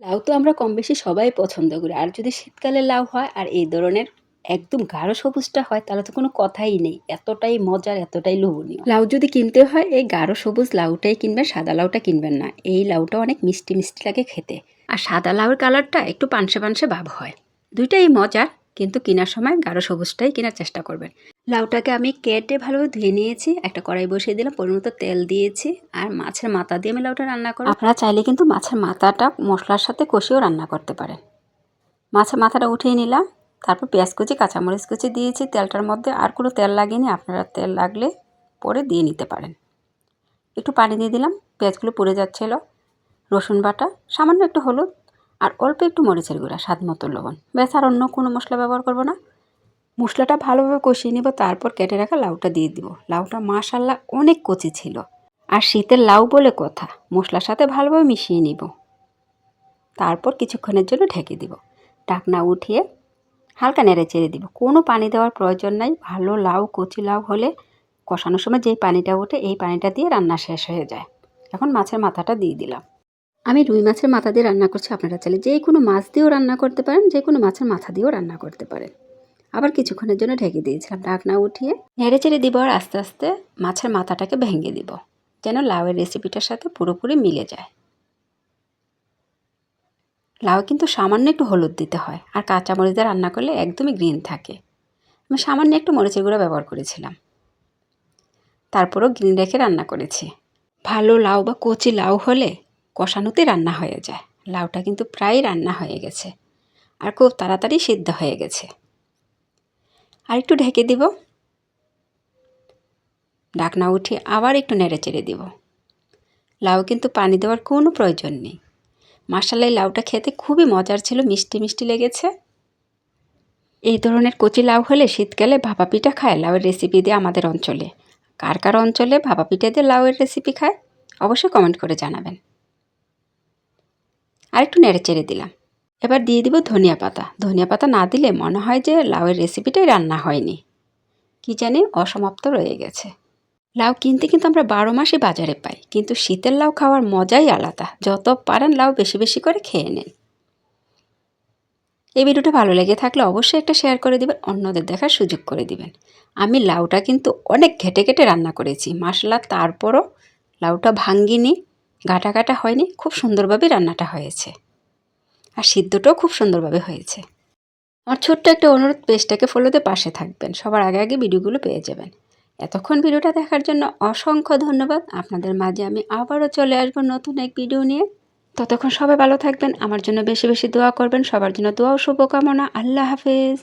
লাউ তো আমরা কমবেশি সবাই পছন্দ করি। আর যদি শীতকালে লাউ হয় আর এই ধরনের একদম গাঢ় সবুজটা হয় তাহলে তো কোনো কথাই নেই। এতটাই মজার, এতটাই লোভনীয়। লাউ যদি কিনতে হয় এই গাঢ় সবুজ লাউটাই কিনবেন, সাদা লাউটা কিনবেন না। এই লাউটা অনেক মিষ্টি, মিষ্টি লাগে খেতে। আর সাদা লাউয়ের কালারটা একটু পানসে, পানসে ভাব হয়। দুইটাই মজার, কিন্তু কেনার সময় গাঢ় সবুজটাই কেনার চেষ্টা করবেন। লাউটাকে আমি কেটে ভালোভাবে ধুয়ে নিয়েছি। একটা কড়াই বসিয়ে দিলাম, পরিমতো তেল দিয়েছি। আর মাছের মাথা দিয়ে আমি লাউটা রান্না করব। আপনারা চাইলে কিন্তু মাছের মাথাটা মশলার সাথে কষিয়েও রান্না করতে পারেন। মাছের মাথাটা উঠিয়ে নিলাম, তারপর পেঁয়াজ কুচি, কাঁচামরিচ কুচি দিয়েছি তেলটার মধ্যে। আর কোনো তেল লাগেনি, আপনারা তেল লাগলে পরে দিয়ে নিতে পারেন। একটু পানি দিয়ে দিলাম, পেঁয়াজগুলো পুড়ে যাচ্ছিল। রসুন বাটা, সামান্য একটু হলুদ আর অল্প একটু মরিচের গুঁড়া, স্বাদ মতো লবণ। ব্যাস, আর অন্য কোনো মশলা ব্যবহার করব না। মশলাটা ভালোভাবে কষিয়ে নিব, তারপর কেটে রাখা লাউটা দিয়ে দিব। লাউটা মাশাআল্লাহ অনেক কচি ছিল। আর শীতের লাউ বলে কথা, মশলার সাথে ভালোভাবে মিশিয়ে নিব। তারপর কিছুক্ষণের জন্য ঢেকে দিব। ঢাকনা উঠিয়ে হালকা নেড়ে চেড়ে দিব। কোনো পানি দেওয়ার প্রয়োজন নাই। ভালো লাউ, কচি লাউ হলে কষানোর সময় যেই পানিটা ওঠে এই পানিটা দিয়ে রান্না শেষ হয়ে যায়। এখন মাছের মাথাটা দিয়ে দিলাম। আমি রুই মাছের মাথা দিয়ে রান্না করছি, আপনারা চাইলে যে কোনো মাছ দিয়েও রান্না করতে পারেন, যে কোনো মাছের মাথা দিয়েও রান্না করতে পারেন। আবার কিছুক্ষণের জন্য ঢেকে দিয়েছিলাম। ঢাকনা উঠিয়ে নেড়ে চেড়ে দিব আর আস্তে আস্তে মাছের মাথাটাকে ভেঙে দিব, যেন লাউয়ের রেসিপিটার সাথে পুরোপুরি মিলে যায়। লাউ কিন্তু সামান্য একটু হলুদ দিতে হয়, আর কাঁচা মরিচ দিয়ে রান্না করলে একদমই গ্রিন থাকে। আমি সামান্য একটু মরিচের গুঁড়া ব্যবহার করেছিলাম, তারপরও গ্রিন রেখে রান্না করেছি। ভালো লাউ বা কচি লাউ হলে কষানোতে রান্না হয়ে যায়। লাউটা কিন্তু প্রায় রান্না হয়ে গেছে আর খুব তাড়াতাড়ি সিদ্ধ হয়ে গেছে। আর একটু ঢেকে দিব। ঢাকনা উঠিয়ে আবার একটু নেড়ে চেড়ে দিব। লাউ কিন্তু পানি দেওয়ার কোনো প্রয়োজন নেই। মাশাআল্লাহ, লাউটা খেতে খুবই মজার ছিল, মিষ্টি মিষ্টি লেগেছে। এই ধরনের কচি লাউ হলে শীতকালে ভাপা পিঠা খায় লাউয়ের রেসিপি দিয়ে আমাদের অঞ্চলে। কার কার অঞ্চলে ভাপা পিঠা দিয়ে লাউয়ের রেসিপি খায় অবশ্যই কমেন্ট করে জানাবেন। আর একটু নেড়ে চেড়ে দিলাম। এবার দিয়ে দিব ধনিয়া পাতা। ধনিয়া পাতা না দিলে মনে হয় যে লাউয়ের রেসিপিটাই রান্না হয়নি, কি জানি অসমাপ্ত রয়ে গেছে। লাউ কিনতে কিন্তু আমরা 12 মাসই বাজারে পাই, কিন্তু শীতের লাউ খাওয়ার মজাই আলাদা। যত পারেন লাউ বেশি বেশি করে খেয়ে নিন। এই ভিডিওটা ভালো লেগে থাকলে অবশ্যই একটা শেয়ার করে দিবেন, অন্যদের দেখার সুযোগ করে দিবেন। আমি লাউটা কিন্তু অনেক ঘেটে ঘেটে রান্না করেছি মাশাআল্লাহ, তারপরও লাউটা ভাঙ্গিনি, গাটা গাটা হয়নি, খুব সুন্দরভাবে রান্নাটা হয়েছে। আর সিদ্ধটাও খুব সুন্দরভাবে হয়েছে। আমার ছোট্ট একটা অনুরোধ, পেজটাকে ফলো দিয়ে পাশে থাকবেন, সবার আগে আগে ভিডিওগুলো পেয়ে যাবেন। এতক্ষণ ভিডিওটা দেখার জন্য অসংখ্য ধন্যবাদ। আপনাদের মাঝে আমি আবারও চলে আসবো নতুন এক ভিডিও নিয়ে। ততক্ষণ সবাই ভালো থাকবেন, আমার জন্য বেশি বেশি দোয়া করবেন। সবার জন্য দোয়া ও শুভকামনা। আল্লাহ হাফেজ।